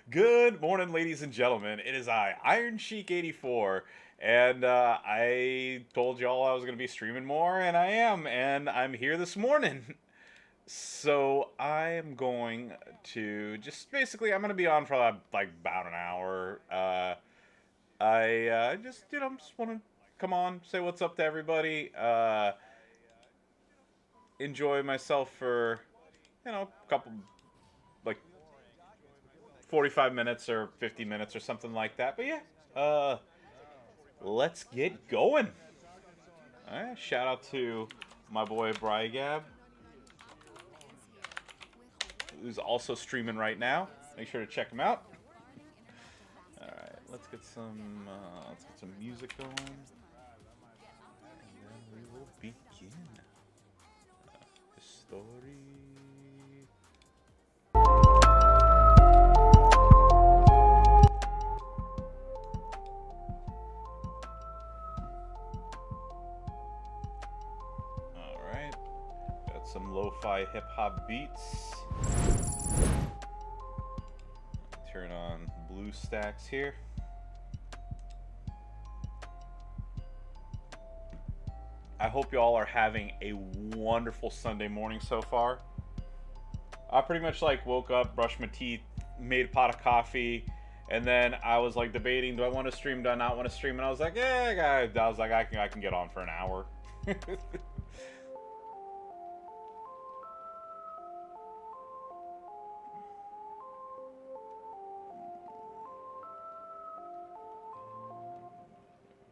Good morning, ladies and gentlemen. It is I, Iron Sheik 84, and I told y'all I was going to be streaming more, and I am, and I'm here this morning. So I am going to just basically, I'm going to be on for like about an hour. I just, just want to come on, say what's up to everybody, enjoy myself for, a couple, like 45 minutes or 50 minutes or something like that. But yeah, uh, let's get going. All right, shout out to my boy Brygab, who's also streaming right now. Make sure to check him out. All right, let's get some music going, and then we will begin. Story. All right, got some lo-fi hip hop beats. Turn on BlueStacks here. I hope y'all are having a wonderful Sunday morning so far. I pretty much like woke up, brushed my teeth, made a pot of coffee, and then I was like debating, do I want to stream, do I not want to stream? And I was like, I can get on for an hour.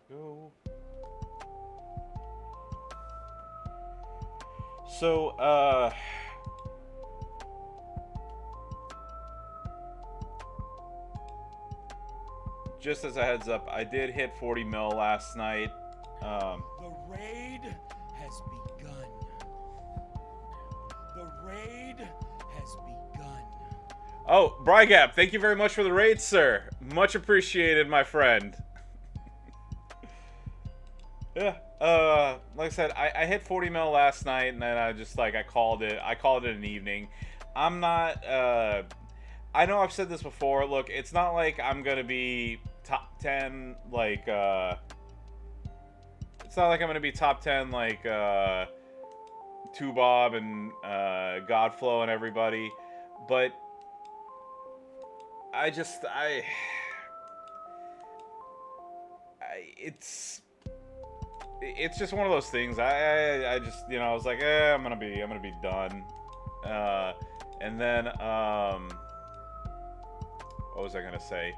Go. So, just as a heads up, I did hit 40 mil last night. The raid has begun. The raid has begun. Oh, Brygap, thank you very much for the raid, sir. Much appreciated, my friend. Yeah, like I said, I hit 40 mil last night, and then I called it an evening. I'm not, I know I've said this before. Look, it's not like I'm gonna be top 10, it's not like I'm gonna be top 10, Two Bob and, Godflow and everybody, but it's just one of those things. I just, I was like, I'm gonna be done. And then, what was I gonna say?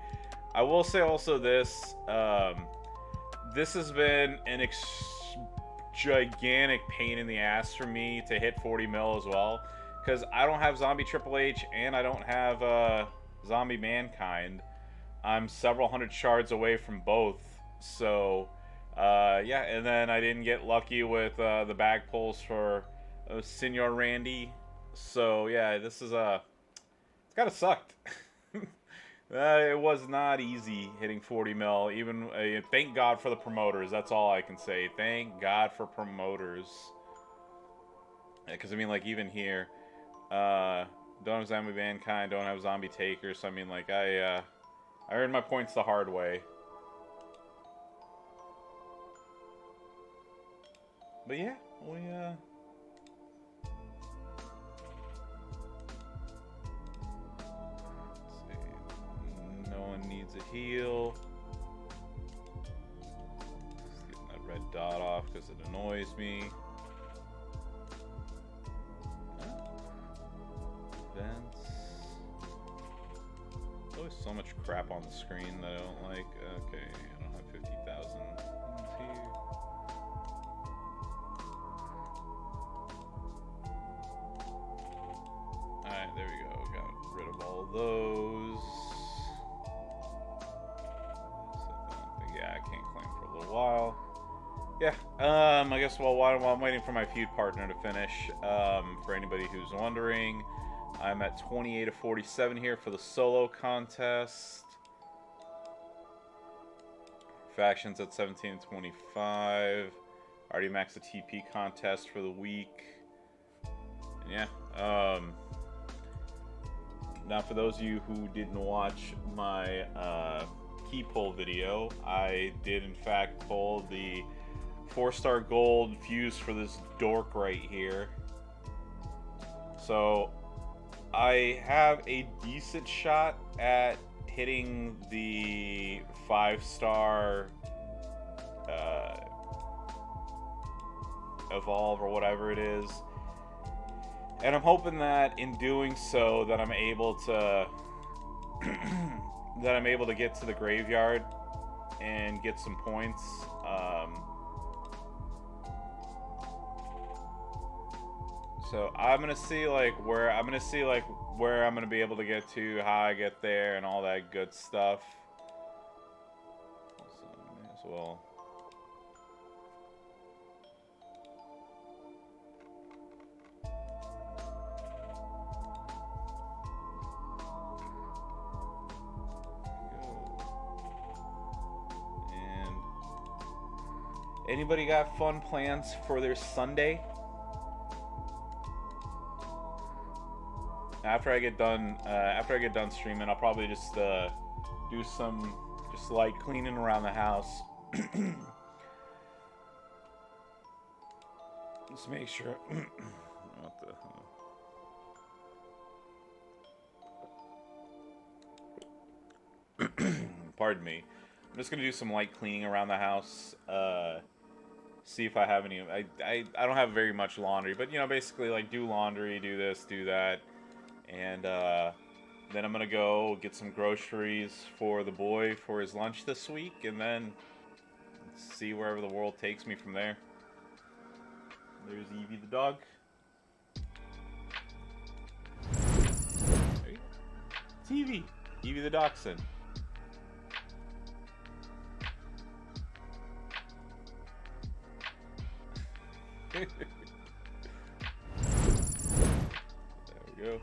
I will say also this. This has been an gigantic pain in the ass for me to hit 40 mil as well, because I don't have Zombie Triple H and I don't have Zombie Mankind. I'm several hundred shards away from both, so. Yeah, and then I didn't get lucky with the bag pulls for Senor Randy. So yeah, this is it's kind of sucked. It was not easy hitting 40 mil. Even thank God for the promoters. That's all I can say. Thank God for promoters. Because I mean, like even here, don't have Zombie Mankind, don't have Zombie Taker. So I mean, like I earned my points the hard way. But yeah, let's see. No one needs a heal. Just getting that red dot off because it annoys me. Events. There's always so much crap on the screen that I don't like. Okay, I don't have 50,000 here. Alright, there we go. Got rid of all those. Yeah, I can't claim for a little while. Yeah, I guess while I'm waiting for my feud partner to finish, for anybody who's wondering, I'm at 28 of 47 here for the solo contest. Factions at 17 and 25. Already maxed the TP contest for the week. And yeah, Now, for those of you who didn't watch my key pull video, I did in fact pull the 4-star gold fuse for this dork right here. So I have a decent shot at hitting the 5-star evolve or whatever it is. And I'm hoping that in doing so that I'm able to get to the graveyard and get some points. So I'm gonna see where I'm gonna be able to get to, how I get there, and all that good stuff. So may as well. And anybody got fun plans for their Sunday? After I get done streaming, I'll probably just do some light cleaning around the house. Just make sure. What the hell? Pardon me. I'm just gonna do some light cleaning around the house. See if I have any. I don't have very much laundry, but basically like do laundry, do this, do that. And then I'm going to go get some groceries for the boy for his lunch this week, and then see wherever the world takes me from there. There's Evie the dog. Hey. It's Evie. Evie the dachshund. There we go.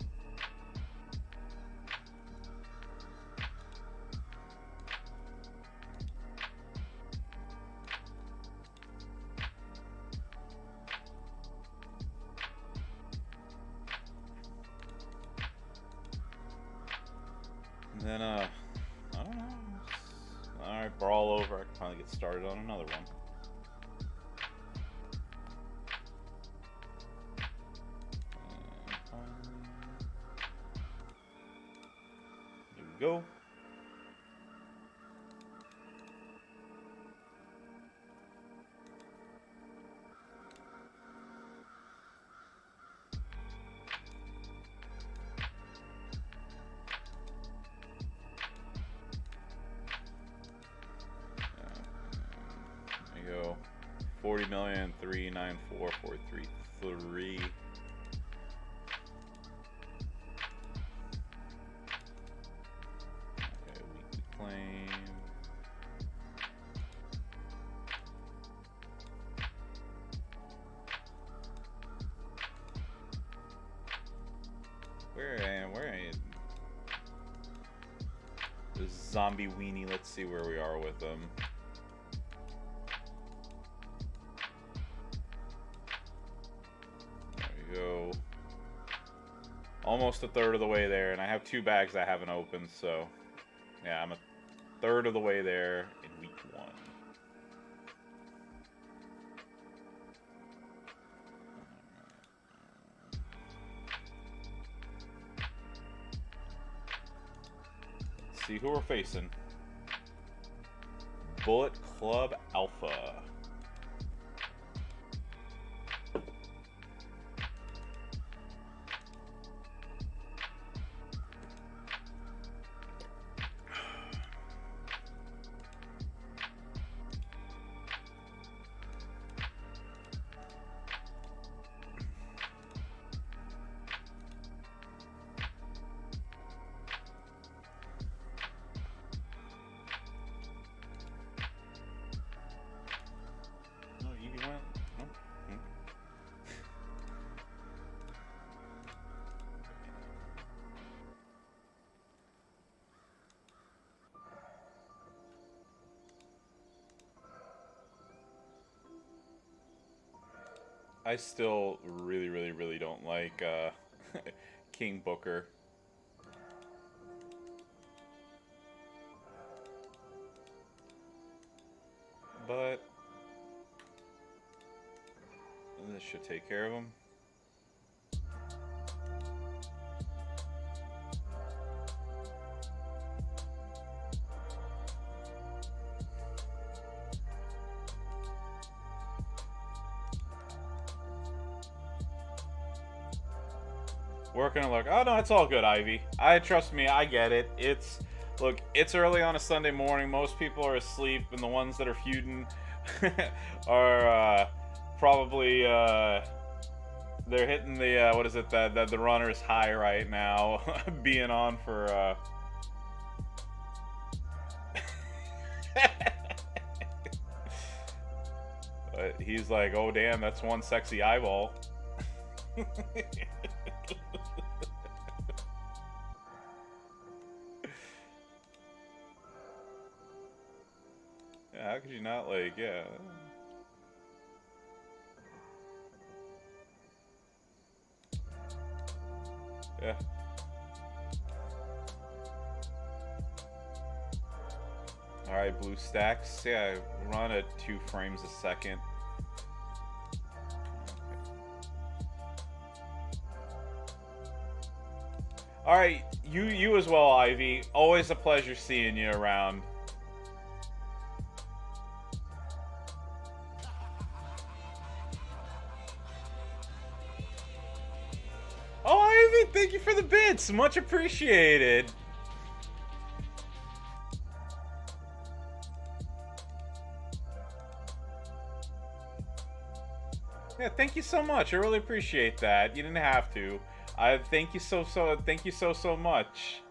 And then, I don't know. Alright, brawl over. I can finally get started on another one. There we go. There you go. 40,394,433. Okay, weekly claim. Where am I? This zombie weenie. Let's see where we are with them. Go almost a third of the way there, and I have 2 bags I haven't opened, so yeah, I'm a third of the way there in week 1. Let's see who we're facing. Bullet Club Alpha. I still really don't like King Booker. but this should take care of him. Working a look. Oh no, it's all good, Ivy. Trust me, I get it. Look, it's early on a Sunday morning. Most people are asleep, and the ones that are feuding are probably they're hitting the what is it, the runner's high right now, being on for. He's like, oh damn, that's one sexy eyeball. Yeah, how could you not, like, yeah. Yeah. Alright, blue stacks. Yeah, run at 2 frames a second. Alright, you as well, Ivy. Always a pleasure seeing you around. Oh, Ivy, thank you for the bits. Much appreciated. Yeah, thank you so much. I really appreciate that. You didn't have to. Thank you thank you so much.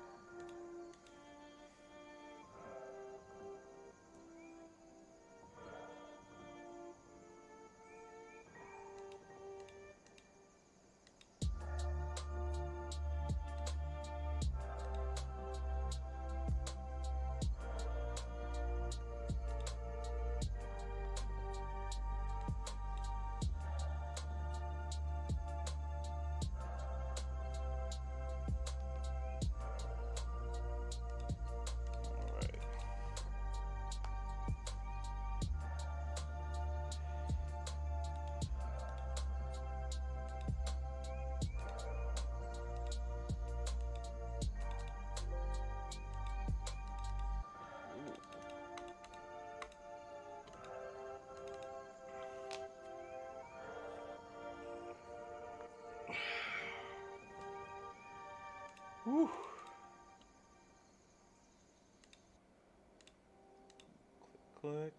Whew. Click.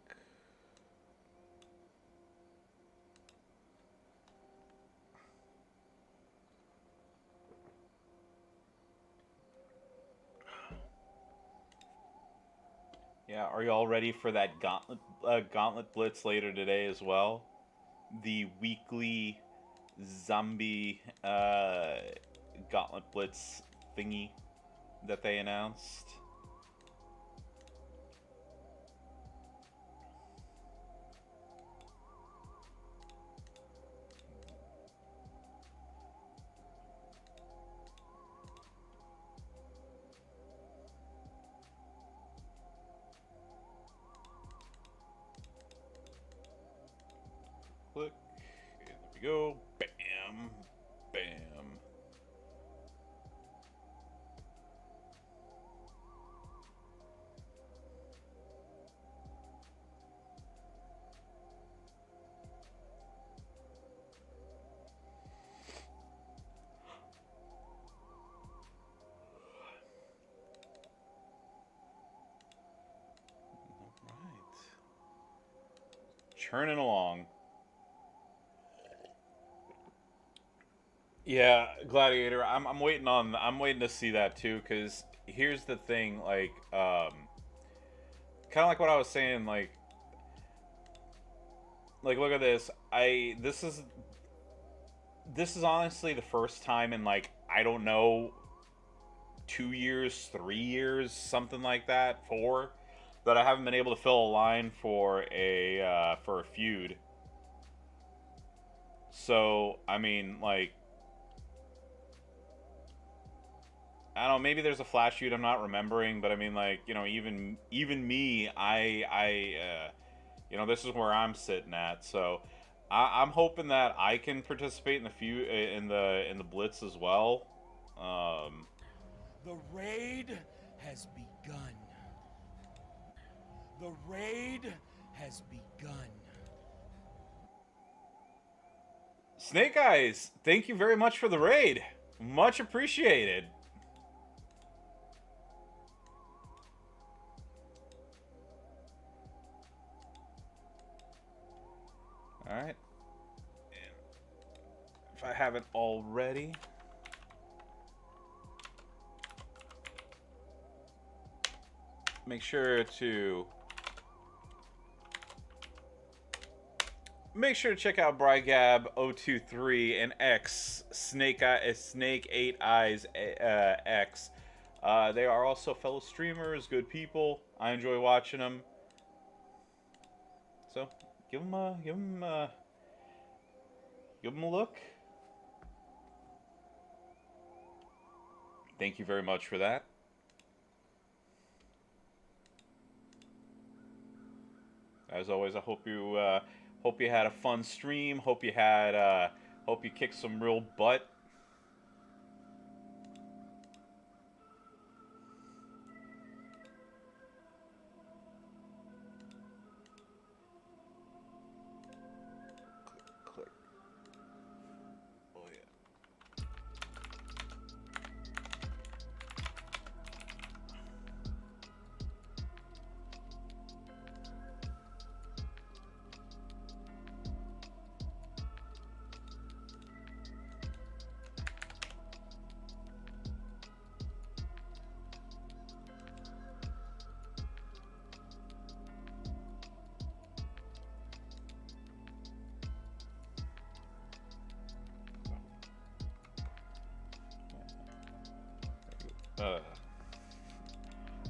Yeah, are you all ready for that gauntlet blitz later today as well? The weekly zombie gauntlet blitz thingy that they announced. Click. And there we go. Bam. Bam. Alright. Churning along. Yeah, Gladiator. I'm waiting to see that too. Cause here's the thing. Like, kind of like what I was saying. Like look at this. This is honestly the first time in like I don't know 2 years, 3 years, something like that, 4, that I haven't been able to fill a line for a feud. So I mean, like, I don't know, maybe there's a flash feud I'm not remembering, but I mean, like, you know, even me, This is where I'm sitting at. So I'm hoping that I can participate in the few in the blitz as well. Um, The raid has begun. The raid has begun. Snake Eyes, thank you very much for the raid. Much appreciated. All right. If I haven't already. Make sure to check out Brygab023 and X Snake 8 Eyes X. They are also fellow streamers, good people. I enjoy watching them. So give them a look. Thank you very much for that. As always, I hope you had a fun stream. Hope you kicked some real butt. Click. Oh yeah.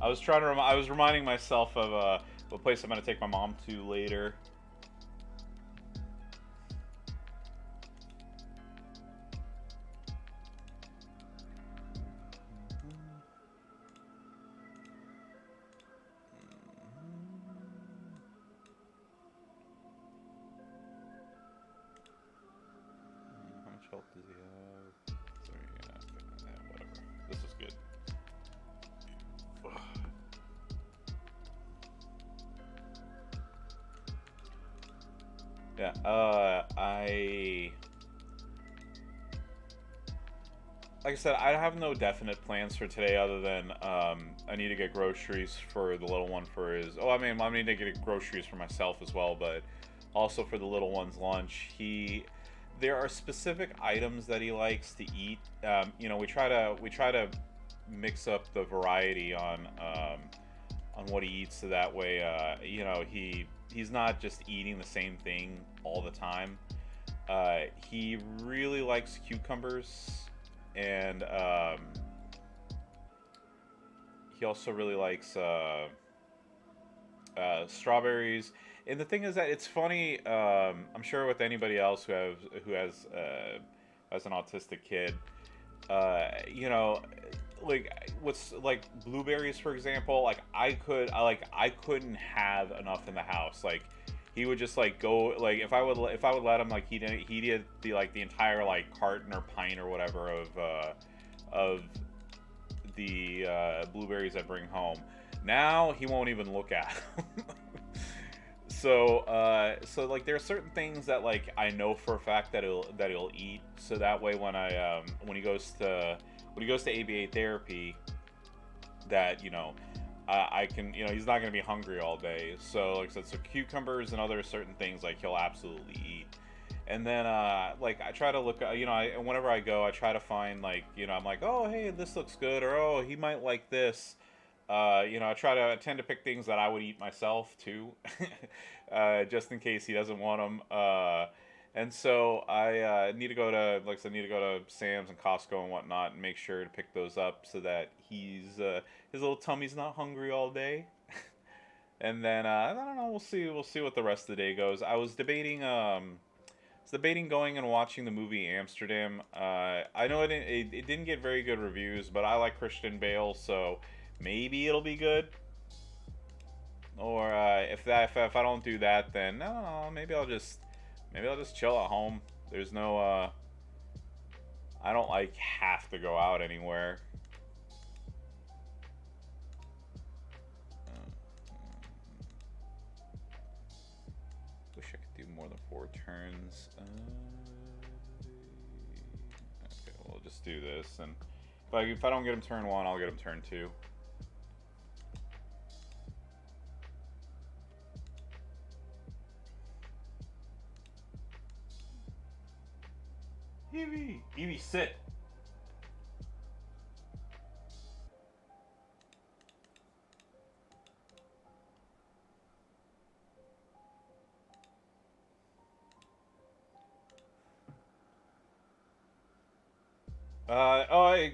I was reminding myself of a place I'm gonna take my mom to later. How much health does he have? Sorry, yeah, whatever. This is good. Yeah, like I said, I have no definite plans for today other than I need to get groceries for the little one for his. Oh, I need to get groceries for myself as well, but also for the little one's lunch. There are specific items that he likes to eat. We try to mix up the variety on what he eats, so that way, he's not just eating the same thing all the time. He really likes cucumbers, and he also really likes strawberries. And the thing is that it's funny. I'm sure with anybody else who has an autistic kid, like what's like blueberries, for example. Like I couldn't have enough in the house. Like he would just like go, like if I would let him, like he did the entire like carton or pint or whatever of the blueberries I bring home. Now he won't even look at them. So like there are certain things that like I know for a fact that he'll eat. So that way when he goes to ABA therapy, that I can, he's not gonna be hungry all day. So like I said, so cucumbers and other certain things like he'll absolutely eat. And then like I try to look, whenever I go, I try to find like, I'm like, oh hey, this looks good, or oh, he might like this. I tend to pick things that I would eat myself too, just in case he doesn't want them. And so I need to go to, like I said, Sam's and Costco and whatnot, and make sure to pick those up so that his little tummy's not hungry all day. And then I don't know, we'll see what the rest of the day goes. I was debating going and watching the movie Amsterdam. I know it didn't get very good reviews, but I like Christian Bale, so maybe it'll be good. Or if I don't do that, then no, maybe I'll just chill at home. There's no I don't like have to go out anywhere. Wish I could do more than 4 turns. Okay, we'll just do this, and if I don't get him turn 1, I'll get him turn 2. Evie, sit.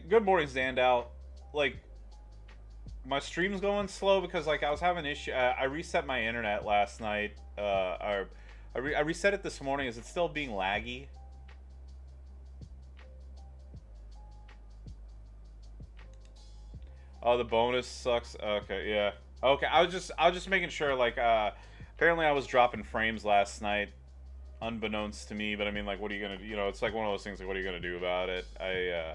Good morning, Zandal. Like, my stream's going slow because, like, I was having issue. I reset my internet last night. I reset it this morning. Is it still being laggy? Oh, the bonus sucks. Okay, yeah. Okay, I was just making sure. Like, apparently I was dropping frames last night, unbeknownst to me. But I mean, like, what are you gonna do? You know, it's like one of those things. Like, what are you gonna do about it? Yeah.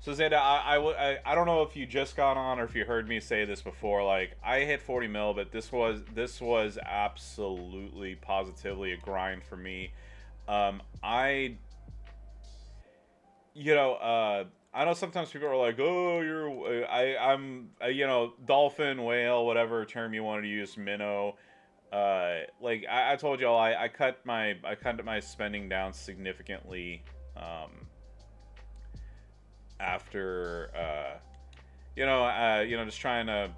So Zeta, I don't know if you just got on or if you heard me say this before. Like, I hit 40 mil, but this was absolutely positively a grind for me. I you know, I know sometimes people are like, "Oh, I'm, you know, dolphin, whale, whatever term you wanted to use, minnow." Like I told y'all, I cut my spending down significantly, after, just trying to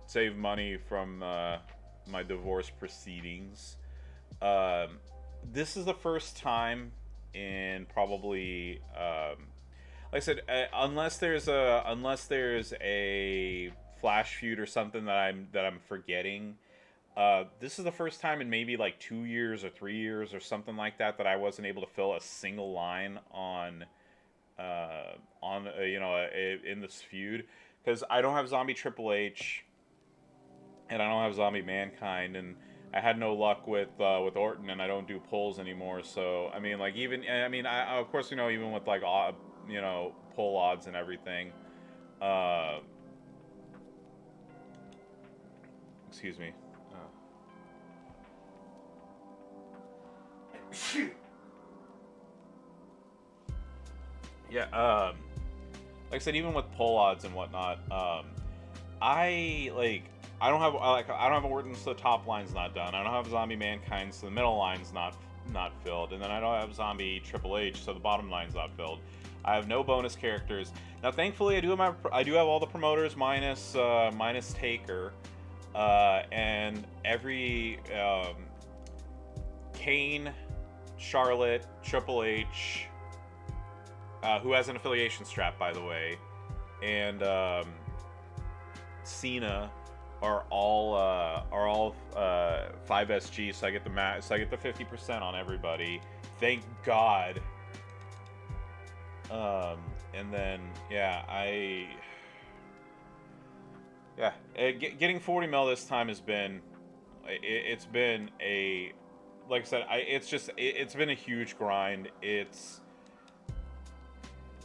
save money from my divorce proceedings. This is the first time in probably, like I said, unless there's a flash feud or something that I'm forgetting. This is the first time in maybe like 2 years or 3 years or something like that that I wasn't able to fill a single line in this feud, because I don't have Zombie Triple H and I don't have Zombie Mankind, and I had no luck with Orton, and I don't do polls anymore. So I mean, like, of course, even with like poll odds and everything. Uh, Excuse me. Yeah. Like I said, even with poll odds and whatnot, I like I don't have Orton, so the top line's not done. I don't have Zombie Mankind, so the middle line's not filled, and then I don't have Zombie Triple H, so the bottom line's not filled. I have no bonus characters. Now, thankfully, I do have all the promoters minus Taker, and every Kane, Charlotte, Triple H, who has an affiliation strap, by the way, and Cena are all 5SG, so I get the 50% on everybody. Thank God. And then getting 40 mil this time has been, it's been a, like I said, it's been a huge grind.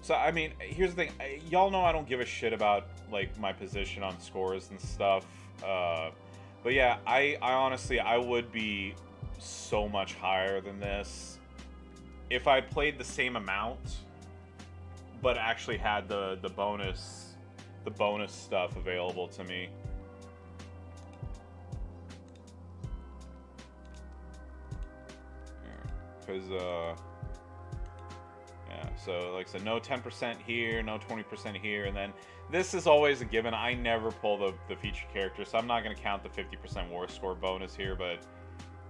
So, I mean, here's the thing. Y'all know I don't give a shit about, like, my position on scores and stuff. But yeah, I honestly, I would be so much higher than this if I played the same amount, but actually had the bonus stuff available to me. Because, so like I said, no 10% here, no 20% here, and then this is always a given. I never pull the featured character, so I'm not going to count the 50% war score bonus here, but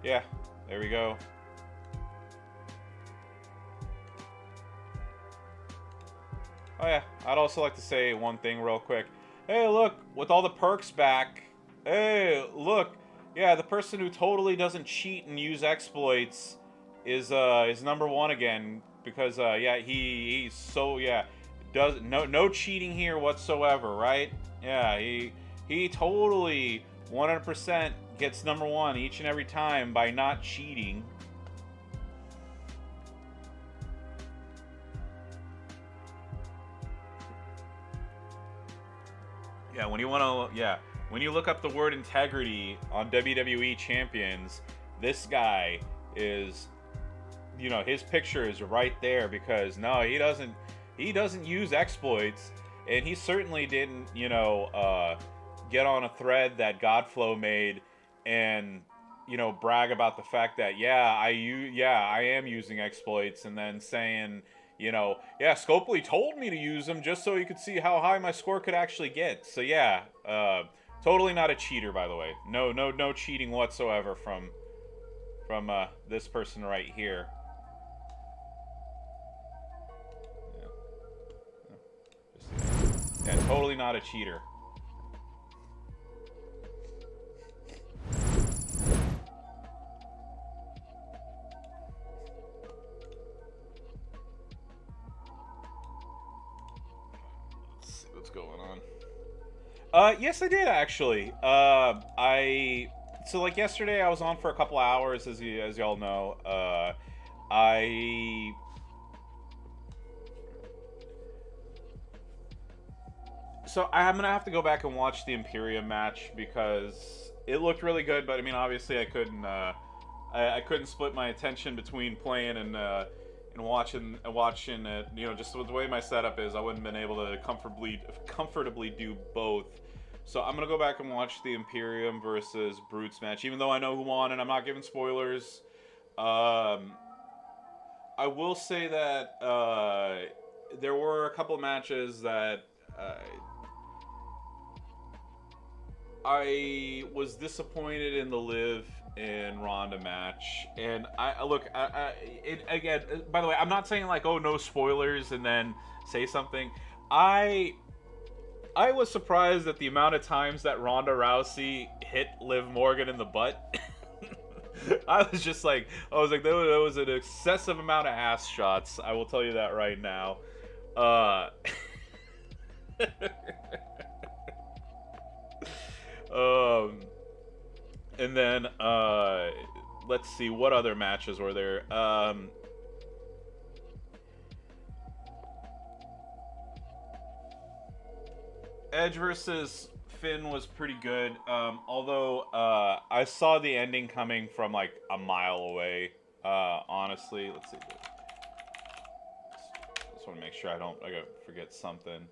yeah, there we go. Oh yeah, I'd also like to say one thing real quick. Hey, look, with all the perks back, hey, look, yeah, the person who totally doesn't cheat and use exploits is number one again. Because, he's so, does no cheating here whatsoever, right? Yeah, he totally 100% gets number one each and every time by not cheating. Yeah, when you look up the word integrity on WWE champions, this guy is, his picture is right there, because no, he doesn't use exploits, and he certainly didn't, get on a thread that Godflow made and, brag about the fact that I am using exploits, and then saying, Scopely told me to use them just so you could see how high my score could actually get. So yeah, totally not a cheater, by the way. No cheating whatsoever from this person right here. Yeah, totally not a cheater. Let's see what's going on. Yes, I did actually. So like yesterday, I was on for a couple hours, as y'all know. I So I'm gonna have to go back and watch the Imperium match, because it looked really good. But I mean, obviously, I couldn't. I couldn't split my attention between playing and watching it. Just with the way my setup is, I wouldn't have been able to comfortably do both. So I'm gonna go back and watch the Imperium versus Brutes match, even though I know who won, and I'm not giving spoilers. I will say that there were a couple matches that I was disappointed in the Liv and Ronda match, and again. By the way, I'm not saying like, oh, no spoilers, and then say something. I was surprised at the amount of times that Ronda Rousey hit Liv Morgan in the butt. I was like, there was an excessive amount of ass shots. I will tell you that right now. And then let's see, what other matches were there. Edge versus Finn was pretty good. Although I saw the ending coming from like a mile away. Honestly, let's see. Just want to make sure I don't forget something.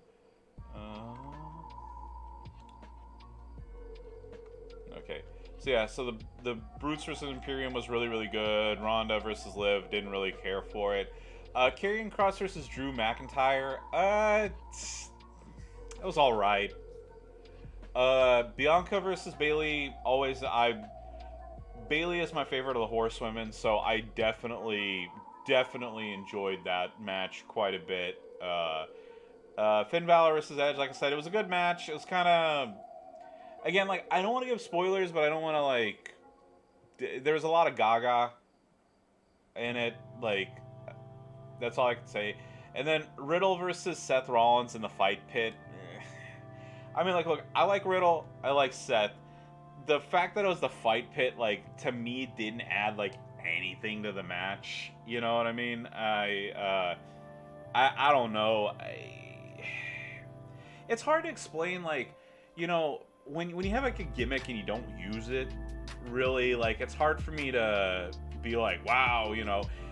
Okay. So yeah, so the Brutes versus Imperium was really, really good. Ronda versus Liv, didn't really care for it. Karrion Kross versus Drew McIntyre, that was all right. Bianca versus Bayley, Bayley is my favorite of the horsewomen, so I definitely enjoyed that match quite a bit. Finn Balor versus Edge, like I said, it was a good match. It was kind of, again, like, I don't want to give spoilers, but I don't want to, like, there was a lot of gaga in it, like, that's all I can say. And then Riddle versus Seth Rollins in the fight pit. I mean, like, look, I like Riddle, I like Seth. The fact that it was the fight pit, like, to me, didn't add, like, anything to the match. You know what I mean? I don't know. It's hard to explain, like, when you have, like, a gimmick and you don't use it, really, like, it's hard for me to be like, wow,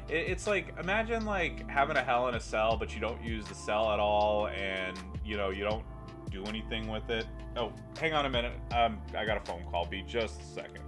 It's like, imagine, like, having a Hell in a Cell, but you don't use the cell at all, and, you don't do anything with it. Oh, hang on a minute. I got a phone call. Be just a second.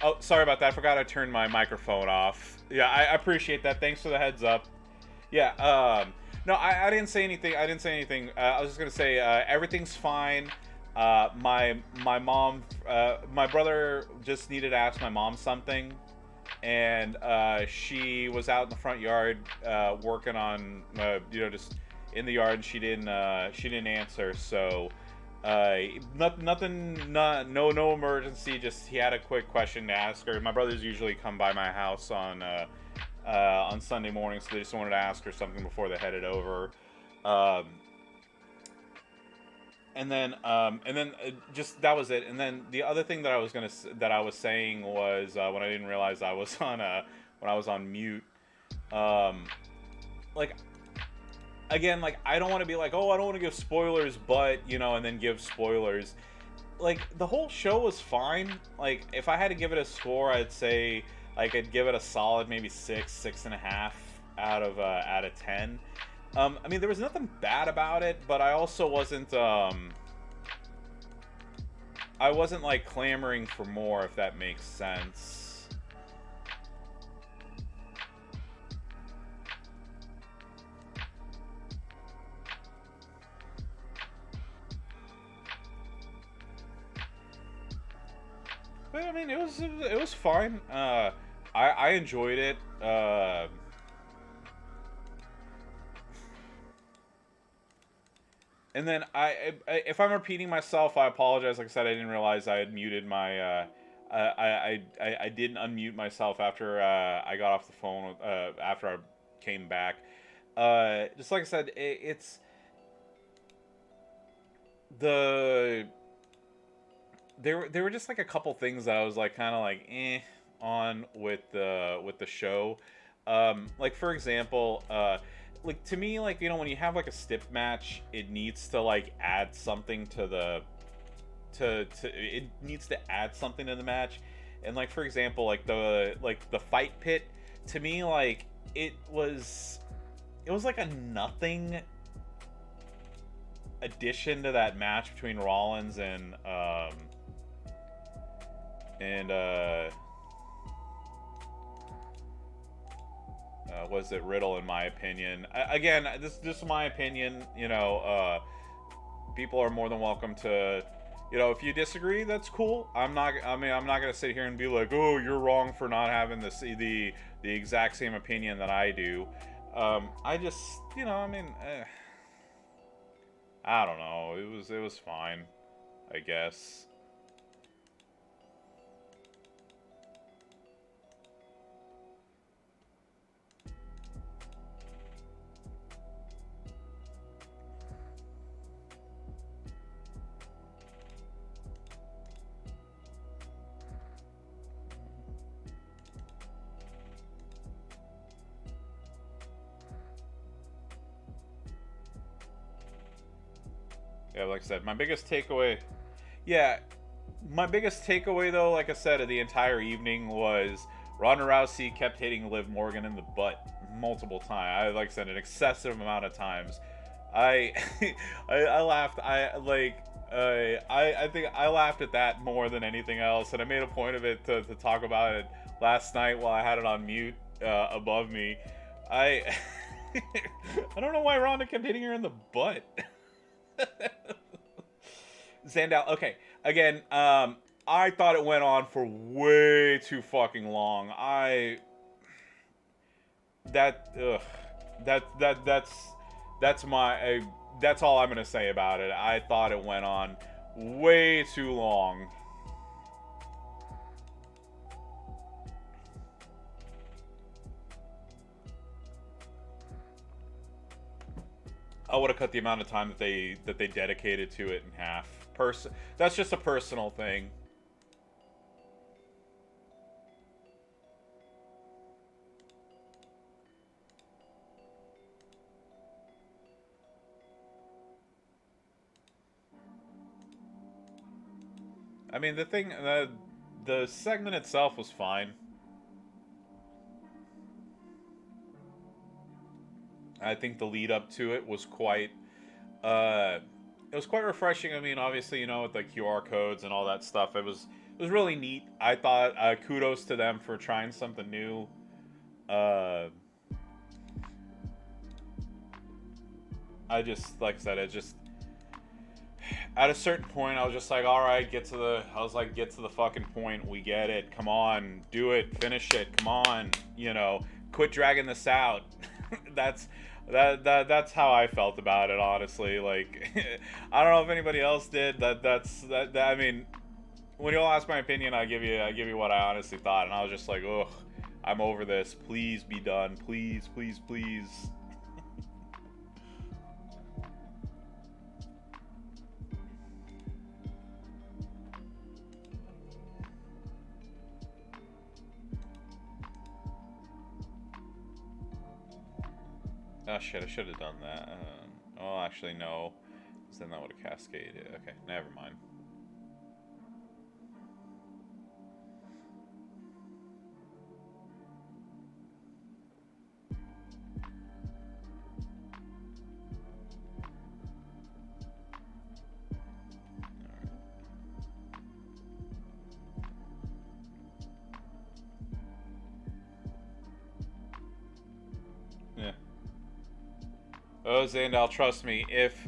Oh, sorry about that. I forgot I turned my microphone off. Yeah, I appreciate that. Thanks for the heads up. Yeah. No, I didn't say anything. I didn't say anything. I was just gonna say everything's fine. My mom, my brother just needed to ask my mom something, and she was out in the front yard working on, just in the yard. And she didn't answer. So nothing, no emergency. Just he had a quick question to ask her. My brothers usually come by my house on Sunday morning, so they just wanted to ask her something before they headed over. Um, and then just that was it. And then the other thing that I was saying was when I didn't realize I was on when I was on mute. Um, like again, like I don't want to be like, oh, I don't want to give spoilers, but and then give spoilers. Like the whole show was fine. Like if I had to give it a score, I'd say like I'd give it a solid maybe 6.5 out of 10. I mean, there was nothing bad about it, but I also wasn't like clamoring for more, if that makes sense. But I mean, it was fine. I enjoyed it. And then if I'm repeating myself, I apologize. Like I said, I didn't realize I had muted my. I didn't unmute myself after I got off the phone. After I came back. Just like I said, it's the. There were just like a couple things that I was like kind of like on with the show. Like for example, like to me, like when you have like a stiff match, it needs to like add something to the it needs to add something to the match. And like for example, like the fight pit, to me, like it was like a nothing addition to that match between Rollins and was it Riddle, in my opinion. Again, this is my opinion. People are more than welcome to, if you disagree, that's cool. I'm not gonna sit here and be like, oh, you're wrong for not having the exact same opinion that I do. I just, I don't know. It was fine, I guess. Yeah, like I said, my biggest takeaway. Yeah, my biggest takeaway though, like I said, of the entire evening was Ronda Rousey kept hitting Liv Morgan in the butt multiple times. Like I said, an excessive amount of times. I I laughed. I think I laughed at that more than anything else, and I made a point of it to talk about it last night while I had it on mute above me. I I don't know why Ronda kept hitting her in the butt. Zandal. Okay, again, I thought it went on for way too fucking long. That's my that's all I'm gonna say about it. I thought it went on way too long. I would have cut the amount of time that they dedicated to it in half. That's just a personal thing. I mean, the segment itself was fine. I think the lead up to it was quite refreshing. I mean, obviously, with the QR codes and all that stuff, it was it was really neat. I thought kudos to them for trying something new. I just, like I said, it just, at a certain point, I was just like, all right, get to the fucking point. We get it. Come on, do it, finish it. Come on, quit dragging this out. that's that's how I felt about it, honestly. Like, I don't know if anybody else did. I mean, when you all ask my opinion, I give you what I honestly thought, and I was just like, ugh, I'm over this. Please be done. Please, please, please. Oh shit, I should have done that. Oh, actually, no. Because then that would have cascaded. Okay, never mind. Yeah. Oh, Zandal, trust me. If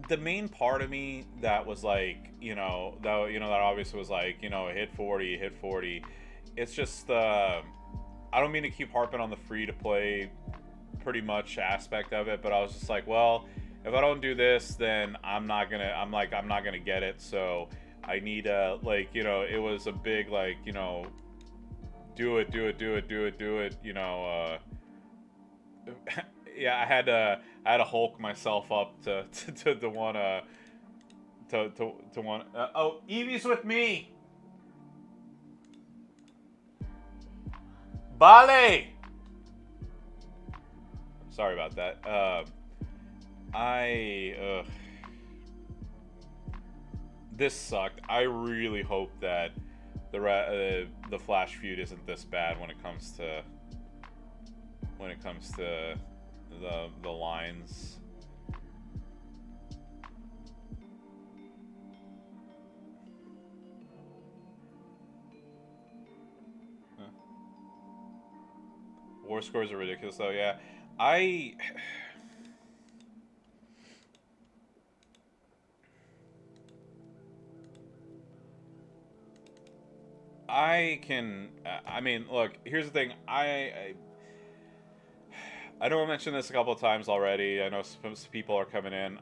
the main part of me that was like, that obviously was like, hit 40, hit 40. It's just, I don't mean to keep harping on the free to play, pretty much aspect of it, but I was just like, well, if I don't do this, then I'm not gonna get it. So I need it was a big do it, do it, do it, do it, do it. Yeah, I had to Hulk myself up to want to want. Oh, Evie's with me. Bale. Sorry about that. This sucked. I really hope that the Flash feud isn't this bad when it comes to the lines. Huh. War scores are ridiculous though. Yeah, I. I can. I mean, look. Here's the thing. I know I mentioned this a couple of times already. I know some people are coming in.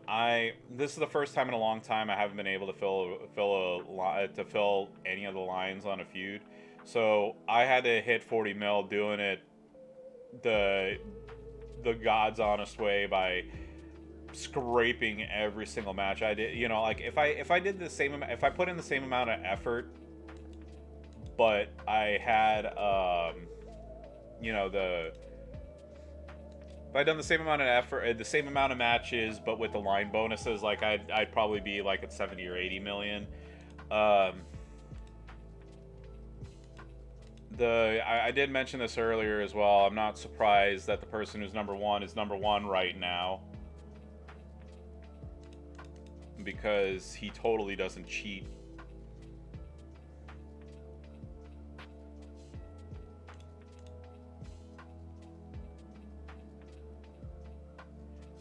This is the first time in a long time I haven't been able to fill any of the lines on a feud. So I had to hit 40 mil doing it the God's honest way by scraping every single match I did. Like if I did the same, if I put in the same amount of effort, but I had the if I'd done the same amount of effort, the same amount of matches, but with the line bonuses, like I'd probably be like at 70 or 80 million. I did mention this earlier as well. I'm not surprised that the person who's number one is number one right now, because he totally doesn't cheat.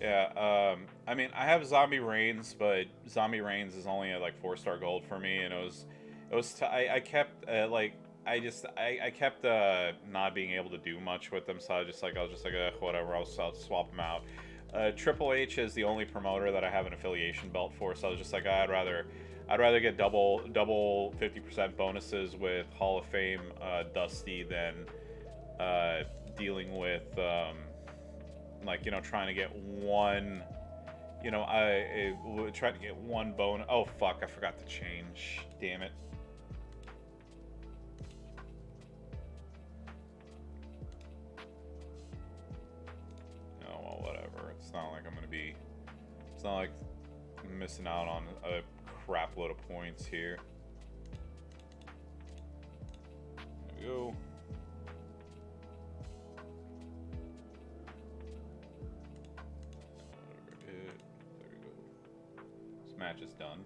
Yeah, I mean, I have Zombie Reigns, but Zombie Reigns is only at like 4-star gold for me, and I kept I kept not being able to do much with them, so I was just like whatever, I'll swap them out. Triple H is the only promoter that I have an affiliation belt for, so I was just like, I'd rather get double 50% bonuses with Hall of Fame Dusty than dealing with trying to get one. I tried to get one bonus. Oh fuck! I forgot to change. Damn it. Oh well, whatever. It's not like I'm gonna be. It's not like I'm missing out on a crap load of points here. There we go. match is done.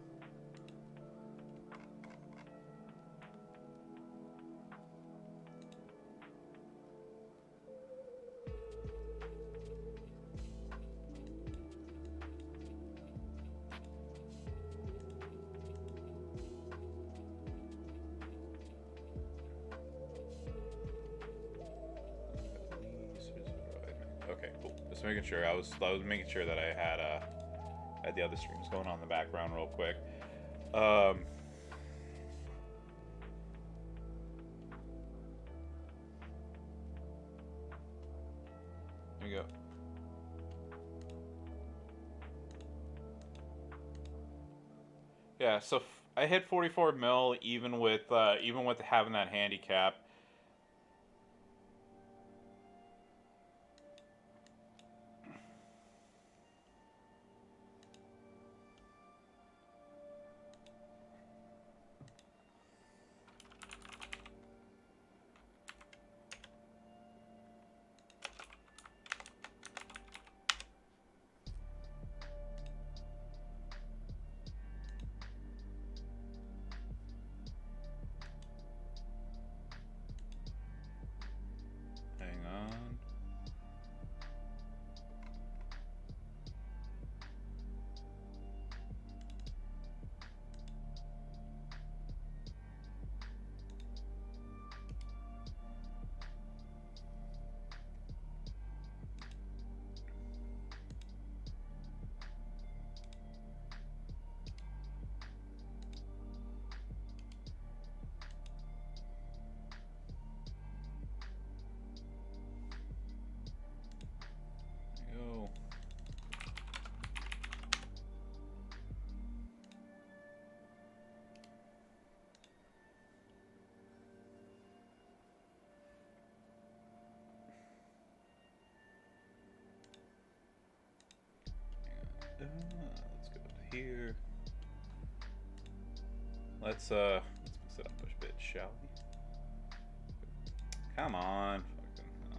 Okay, cool. Just making sure. I was making sure that I had the other streams going on in the background real quick. There you go. Yeah, so I hit 44 mil even with having that handicap. Hang on. Go. Let's go to here. Let's mix it up a bit, shall we? Come on. Fucking hell.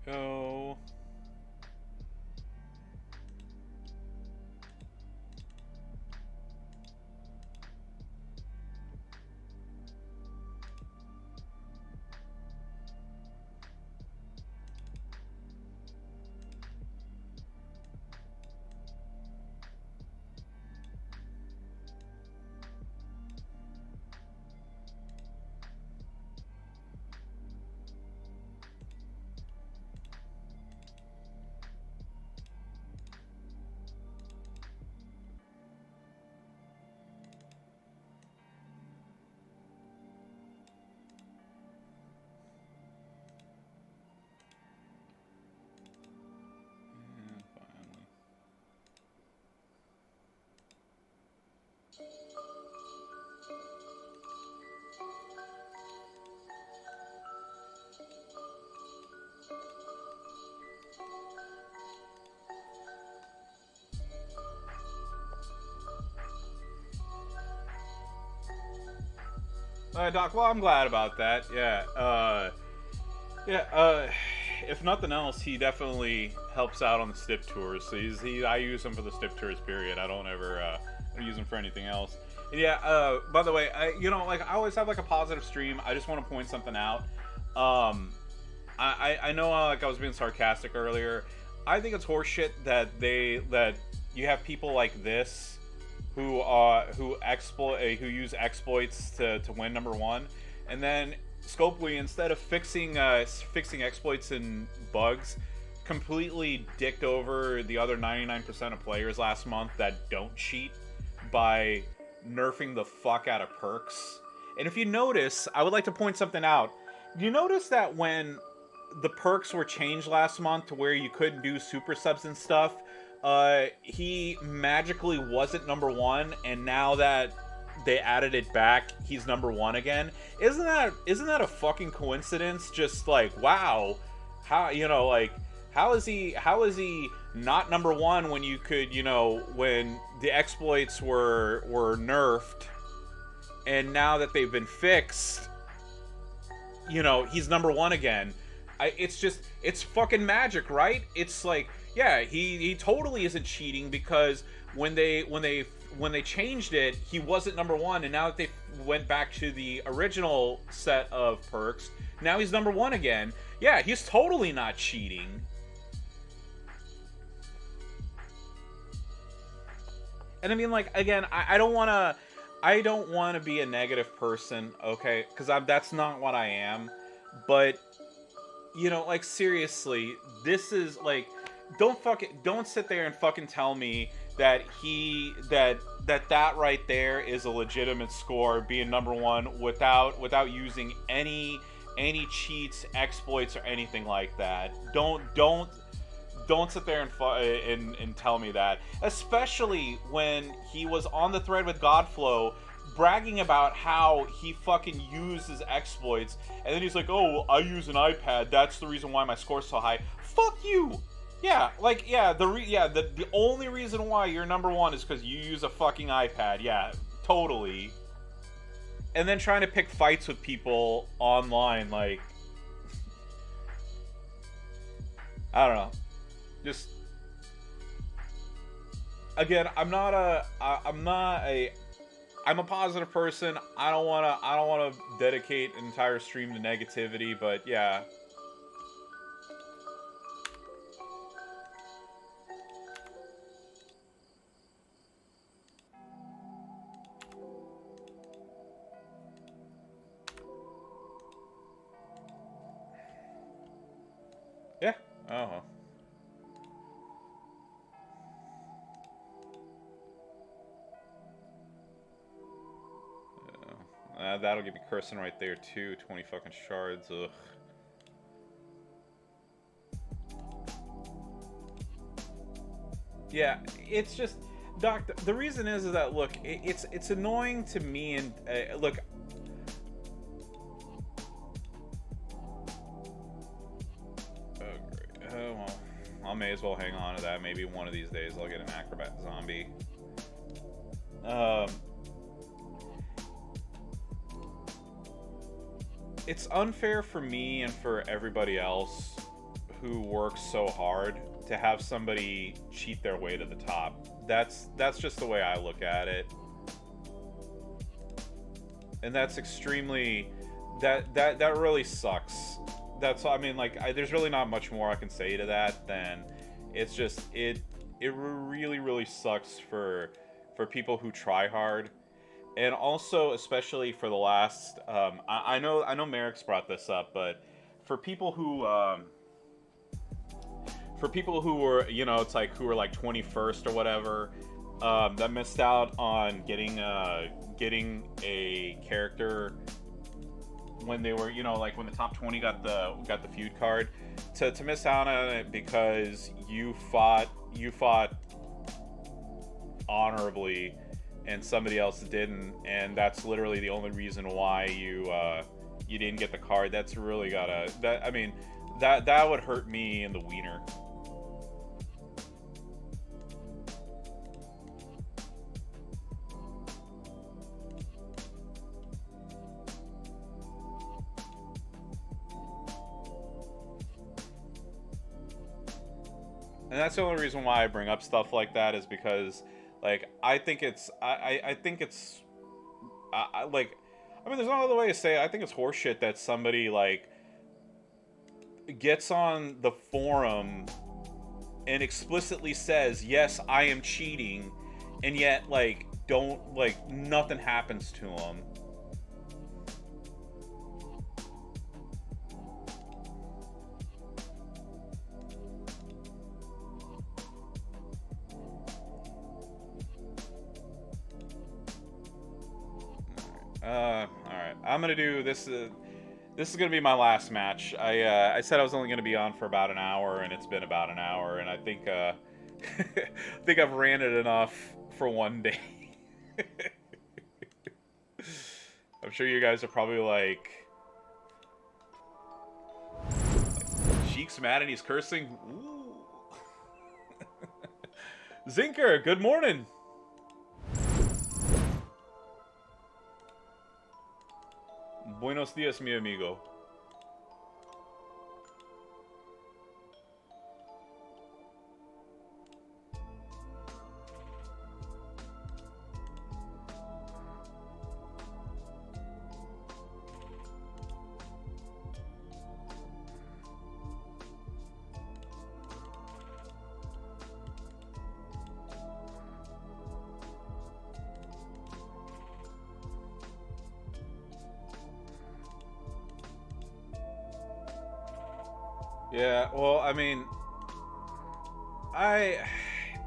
Go. And finally. All right, Doc. Well, I'm glad about that. Yeah. If nothing else, he definitely helps out on the stip tours. So I use him for the stip tours. Period. I don't ever use him for anything else. And yeah. By the way, I always have like a positive stream. I just want to point something out. I know like I was being sarcastic earlier. I think it's horseshit that you have people like this who use exploits to win #1, and then Scopely, instead of fixing exploits and bugs, completely dicked over the other 99% of players last month that don't cheat by nerfing the fuck out of perks. And if you notice, I would like to point something out. Do you notice that when the perks were changed last month to where you couldn't do super subs and stuff, he magically wasn't number one, and now that they added it back, he's number one again? Isn't that a fucking coincidence? Just like, wow, how, you know, like, how is he not number one when you could, you know, when the exploits were nerfed, and now that they've been fixed, you know, he's number one again. It's fucking magic, right? It's like, yeah, he totally isn't cheating, because when they changed it, he wasn't number one, and now that they went back to the original set of perks, now he's number one again. Yeah, he's totally not cheating. And I mean, like, again, I don't want to be a negative person, okay? Because that's not what I am. But, you know, like, seriously, this is, like, don't sit there and fucking tell me that that right there is a legitimate score, being number one, without using any cheats, exploits, or anything like that. Don't sit there and tell me that. Especially when he was on the thread with Godflow bragging about how he fucking used his exploits, and then he's like, oh, I use an iPad, that's the reason why my score's so high. Fuck you! Yeah, like, yeah, the only reason why you're number one is because you use a fucking iPad. Yeah, totally. And then trying to pick fights with people online, like, I don't know. Just, again, I'm a positive person. I don't wanna dedicate an entire stream to negativity, but yeah. Yeah. Oh. That'll give me cursing right there too. 20 fucking shards. Ugh. Yeah, it's just, Doc. The reason is that, look, it's annoying to me, and look. Oh, well, I may as well hang on to that. Maybe one of these days I'll get an acrobat zombie. It's unfair for me and for everybody else who works so hard to have somebody cheat their way to the top. That's just the way I look at it. And that's extremely, that really sucks. That's, I mean, like, there's really not much more I can say to that than it's just, it really sucks for people who try hard. And also, especially for the last, I know Merrick's brought this up, but for people who were, you know, it's like, who were like 21st or whatever, that missed out on getting a character when they were, you know, like when the top 20 got the feud card, to miss out on it because you fought honorably and somebody else didn't, and that's literally the only reason why you didn't get the card. That's really I mean, that would hurt me in the wiener. And that's the only reason why I bring up stuff like that, is because, like, I think it's, I think it's, like, I mean, there's no other way to say it. I think it's horseshit that somebody, like, gets on the forum and explicitly says, yes, I am cheating, and yet, like, nothing happens to them. Alright. I'm gonna do this. This is gonna be my last match. I said I was only gonna be on for about an hour, and it's been about an hour, and I think I think I've ranted enough for one day. I'm sure you guys are probably like, Sheik's mad and he's cursing. Ooh. Zinker, good morning. Buenos dias, mi amigo. Yeah, well, I mean,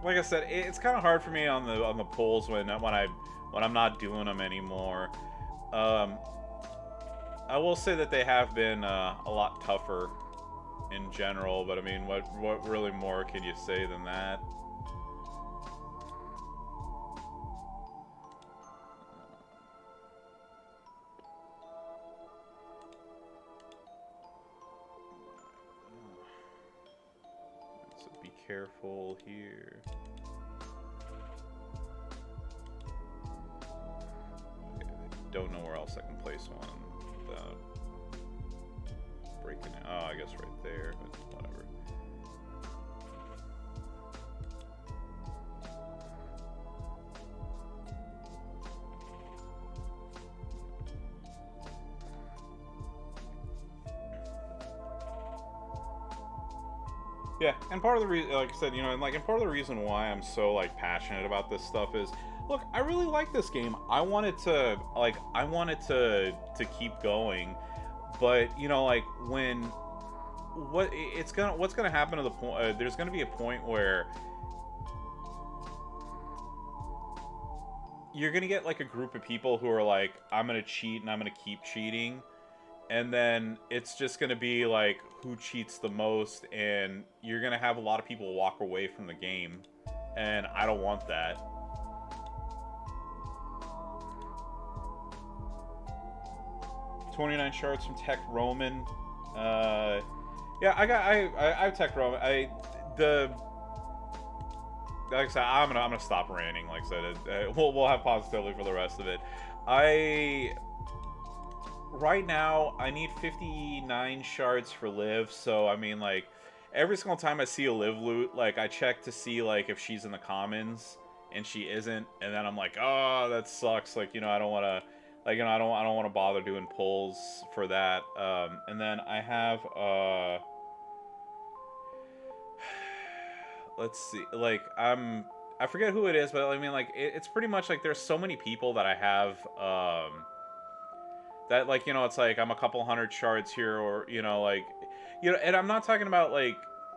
like I said, it's kind of hard for me on the polls when I'm not doing them anymore. I will say that they have been a lot tougher in general, but I mean, what really more can you say than that? So be careful here. Okay, I don't know where else I can place one without breaking it. Oh, I guess right there, but whatever. Yeah, and part of the reason, like I said, you know, and part of the reason why I'm so passionate about this stuff is, look, I really like this game. I wanted to keep going, but you know, when what's gonna happen to the point? There's gonna be a point where you're gonna get a group of people who are like, I'm gonna cheat and I'm gonna keep cheating. And then it's just going to be who cheats the most, and you're going to have a lot of people walk away from the game, and I don't want that. $29 shards from Tech Roman. Yeah, I have Tech Roman. Like I said, I'm gonna stop ranting. Like I said, we'll have positivity for the rest of it. Right now, I need 59 shards for Liv, so I mean, every single time I see a Liv loot, I check to see, if she's in the commons, and she isn't, and then I'm like, oh, that sucks, I don't want to, I don't want to bother doing pulls for that, and then I have, let's see, I forget who it is, but I mean, it's pretty much, there's so many people that I have, that, it's I'm a couple hundred shards here, or, and I'm not talking about,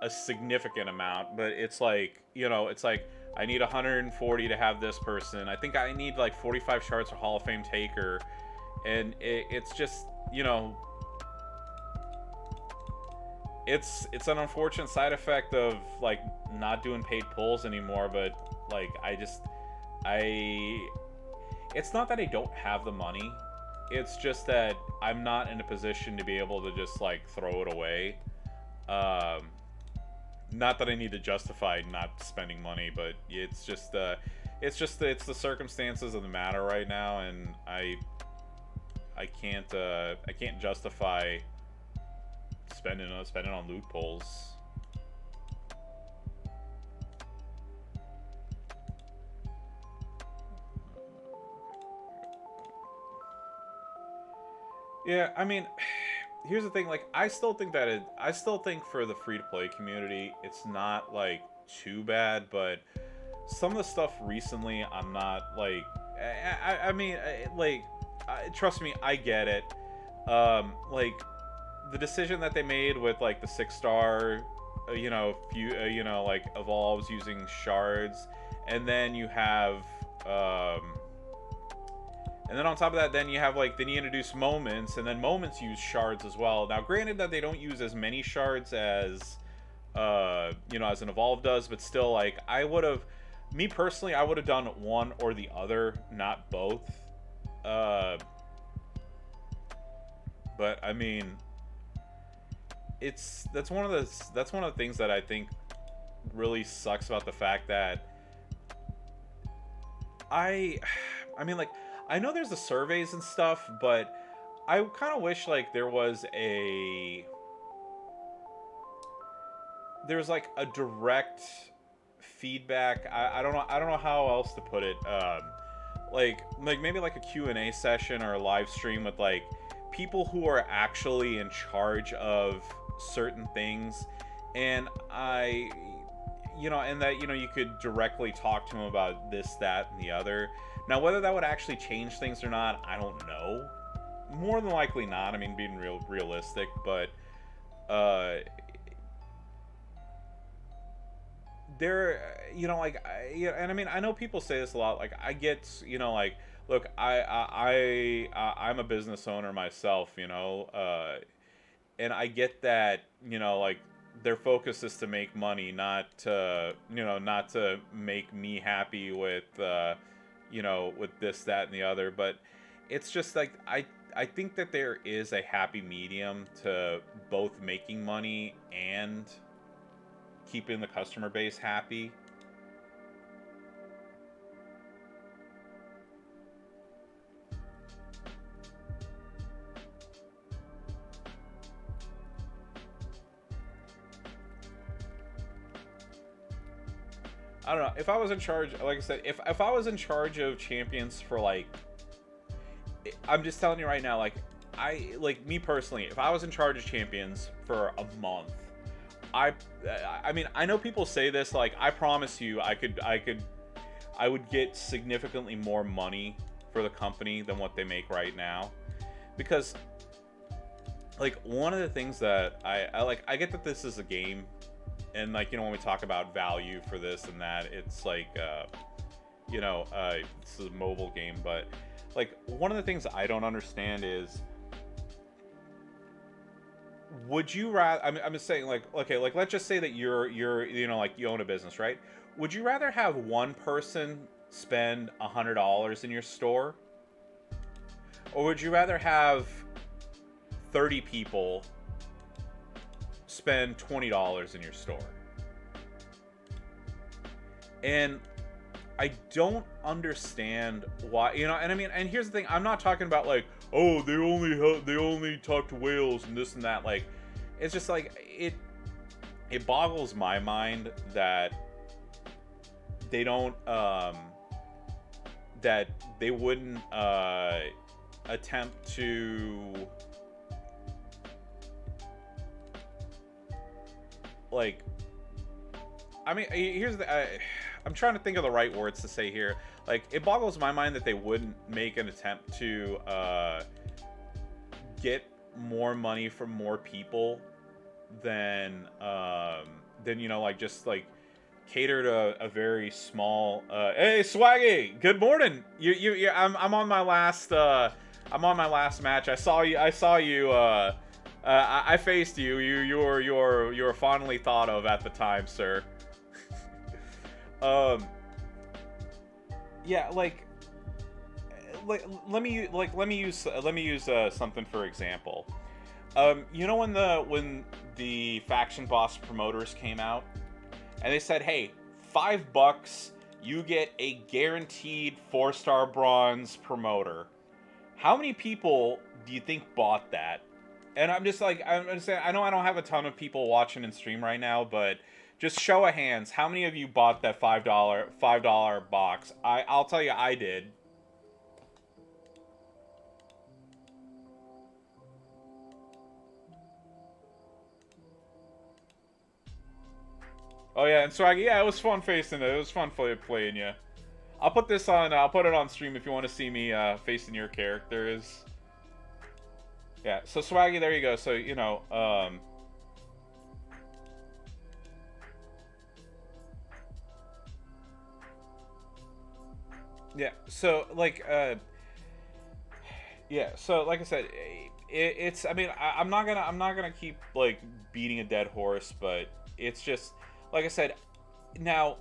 a significant amount, but it's it's I need 140 to have this person. I think I need, 45 shards for Hall of Fame Taker, and it's just, it's an unfortunate side effect of, not doing paid pulls anymore, but, it's not that I don't have the money. It's just that I'm not in a position to be able to just throw it away. Not that I need to justify not spending money, but it's the circumstances of the matter right now, and I can't justify spending on loot pulls. Yeah, I mean, here's the thing. I still think for the free-to-play community, it's not too bad. But some of the stuff recently, I'm not I mean, trust me, I get it. The decision that they made with the 6-star, evolves using shards, and then you have And then on top of that, then you have like, then you introduce moments, and then moments use shards as well. Now, granted that they don't use as many shards as, you know, as an evolve does, but still, like, I would have, me personally, I would have done one or the other, not both. But I mean, that's one of the things that I think really sucks about the fact that I mean, like, I know there's the surveys and stuff, but I kind of wish like there's like a direct feedback. I don't know how else to put it. Like maybe like a Q&A session or a live stream with like people who are actually in charge of certain things, and you know, and that, you know, you could directly talk to them about this, that, and the other. Now, whether that would actually change things or not, I don't know. More than likely not. I mean, being realistic, but there, you know, like, yeah, and I mean, I know people say this a lot. Like, I get, you know, like, look, I'm a business owner myself, you know, and I get that, you know, like, their focus is to make money, not to, you know, not to make me happy with, you know, with this, that, and the other. But it's just like, I think that there is a happy medium to both making money and keeping the customer base happy. I don't know. If I was in charge, like I said, if I was in charge of champions for like, I'm just telling you right now, like, like, me personally, if I was in charge of champions for a month, I I mean, I know people say this, like, I promise you, I would get significantly more money for the company than what they make right now, because like, one of the things that I like, I get that this is a game, and like, you know, when we talk about value for this and that, it's like, you know, this is a mobile game, but like, one of the things I don't understand is, would you rather, I'm just saying, like, okay, like, let's just say that you're, you know, like, you own a business, right? Would you rather have one person spend $100 in your store, or would you rather have 30 people spend $20 in your store? And I don't understand why, you know. And I mean, and here's the thing, I'm not talking about like, oh, they only talk to whales and this and that. Like, it's just like, it boggles my mind that they don't, that they wouldn't attempt to, like, I mean, here's the, I'm trying to think of the right words to say here. Like, it boggles my mind that they wouldn't make an attempt to get more money from more people than you know, like, just like cater to a very small. Hey, Swaggy, good morning. I'm on my last. I'm on my last match. I saw you. I faced you. You were fondly thought of at the time, sir. Yeah, like, let me use something for example. You know, when the faction boss promoters came out, and they said, hey, $5, you get a guaranteed 4-star bronze promoter. How many people do you think bought that? And I'm just like, I'm just saying, I know I don't have a ton of people watching and stream right now, but just show of hands, how many of you bought that $5 box? I'll tell you, I did. Oh yeah, and so yeah, it was fun facing it. It was fun playing you. I'll put this on. I'll put it on stream if you want to see me facing your characters. Yeah. So Swaggy, there you go. So, you know, yeah. So like, Yeah, so like I said, it's. I mean, I'm not gonna keep like beating a dead horse, but it's just like I said. Now,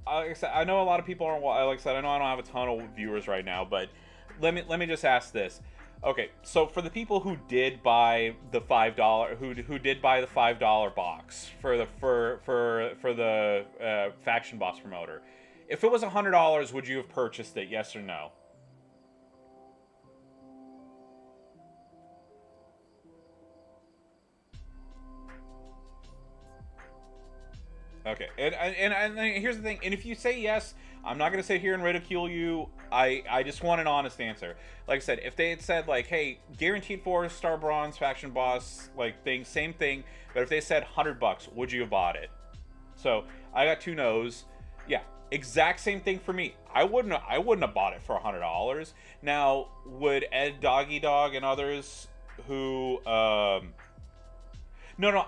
like I said, I know a lot of people aren't. Like I said, I know I don't have a ton of viewers right now, but let me just ask this. Okay, so for the people who did buy the $5, who did buy the $5 box for the faction boss promoter, if it was $100, would you have purchased it? Yes or no? Okay, and here's the thing. And if you say yes, I'm not gonna sit here and ridicule you. I just want an honest answer. Like I said, if they had said like, hey, guaranteed 4-star bronze faction boss like thing, same thing. But if they said $100, would you have bought it? So I got two no's. Yeah, exact same thing for me. I wouldn't have bought it for $100. Now, would Ed Doggy Dog and others who no, no,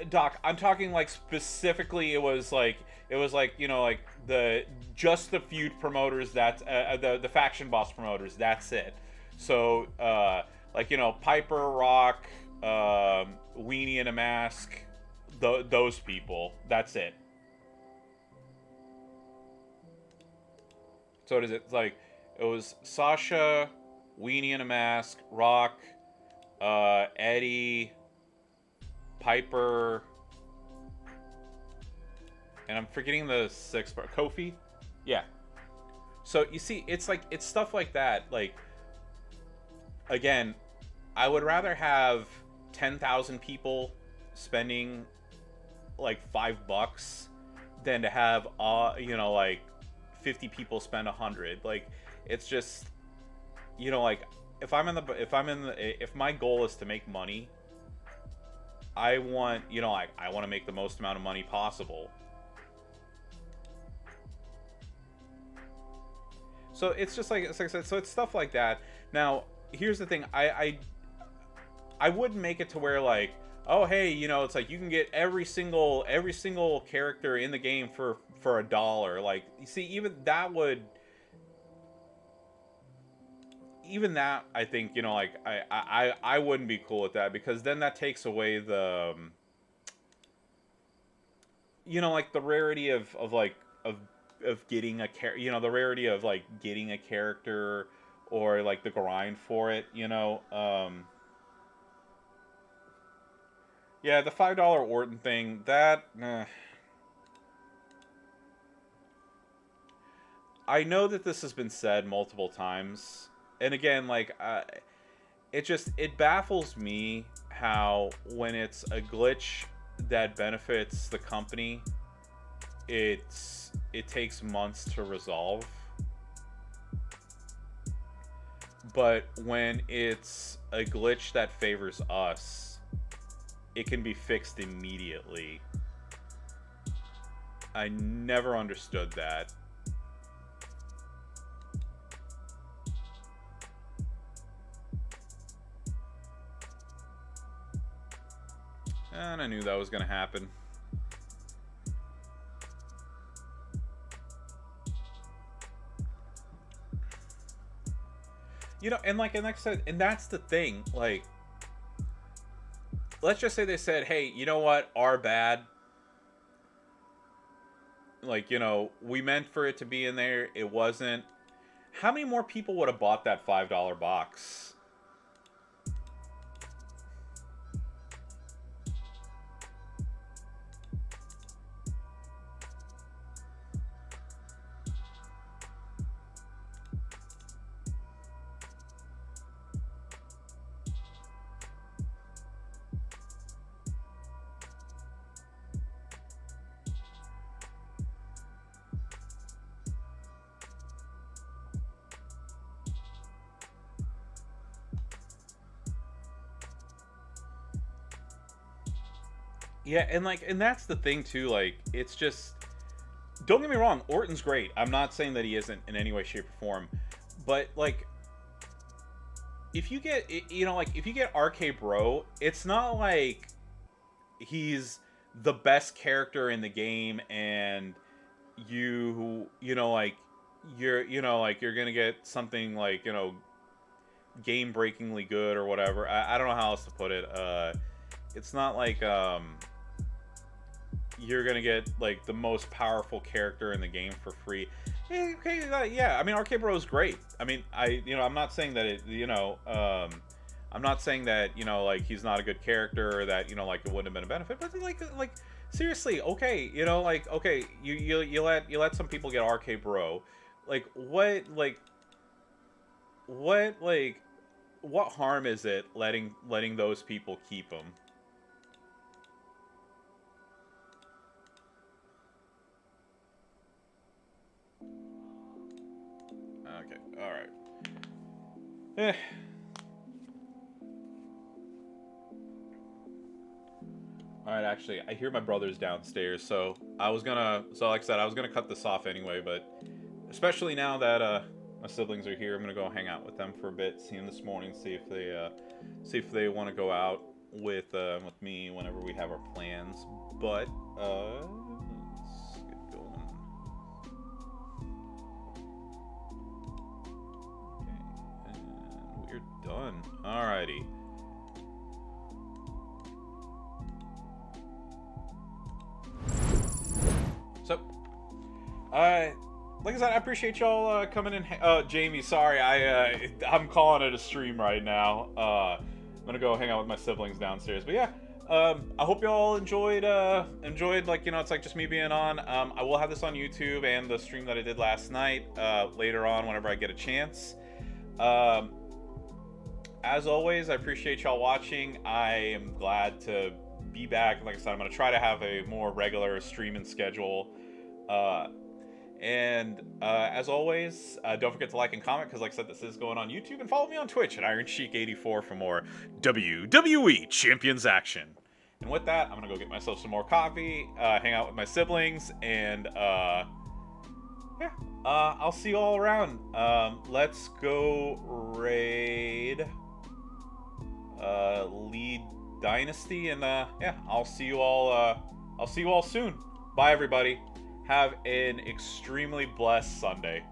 Doc. I'm talking like specifically. It was like like the just the feud promoters. That the faction boss promoters. That's it. So like Piper, Rock, Weenie in a Mask, those people. That's it. So it is. It's like it was Sasha, Weenie in a Mask, Rock, Eddie, Piper, and I'm forgetting the sixth part. Kofi, yeah. So you see, it's stuff like that. Like again, I would rather have 10,000 people spending like $5 than to have like 50 people spend 100. Like it's just like if my goal is to make money, I want, I want to make the most amount of money possible. So it's just like I said, so it's stuff like that. Now, here's the thing. I wouldn't make it to where like, oh hey, it's like you can get every single character in the game for $1. Like, you see, even that I think like I wouldn't be cool with that, because then that takes away the like the rarity of getting a the rarity of like getting a character, or like the grind for it. Yeah, the $5 Orton thing, that I know that this has been said multiple times, and again, like it baffles me how when it's a glitch that benefits the company, it takes months to resolve. But when it's a glitch that favors us, it can be fixed immediately. I never understood that. And I knew that was going to happen. And like I said, and that's the thing. Like, let's just say they said, hey, you know what? Our bad. Like, we meant for it to be in there. It wasn't. How many more people would have bought that $5 box? Yeah, and that's the thing too. Like, it's just, don't get me wrong, Orton's great. I'm not saying that he isn't in any way, shape, or form, but like, if you get, like if you get RK Bro, it's not like he's the best character in the game, and like you're gonna get something like, game breakingly good or whatever. I don't know how else to put it. It's not like you're gonna get like the most powerful character in the game for free. Okay, yeah. I mean, Arcade Bro is great. I mean, I'm not saying that I'm not saying that like he's not a good character or that like it wouldn't have been a benefit. But like seriously, okay, like okay, you let some people get Arcade Bro, like what harm is it letting those people keep him? Okay, all right. Eh. All right, actually, I hear my brother's downstairs, so like I said, I was gonna cut this off anyway, but especially now that my siblings are here, I'm gonna go hang out with them for a bit, see them this morning, see if they want to go out with me whenever we have our plans. But let's get going. Okay, and we're done. Alrighty. So, like I said, I appreciate y'all coming in. Jamie, sorry, I'm calling it a stream right now. I'm gonna go hang out with my siblings downstairs. But yeah, I hope y'all enjoyed like it's like just me being on. I will have this on YouTube and the stream that I did last night later on whenever I get a chance. As always, I appreciate y'all watching. I am glad to be back. Like I said, I'm gonna try to have a more regular streaming schedule. As always, don't forget to like and comment, because like I said, this is going on YouTube, and follow me on Twitch at IronSheik84 for more WWE Champions action. And with that, I'm gonna go get myself some more coffee, hang out with my siblings, and yeah, I'll see you all around. Let's go raid Lead Dynasty, and yeah, I'll see you all soon. Bye, everybody. Have an extremely blessed Sunday.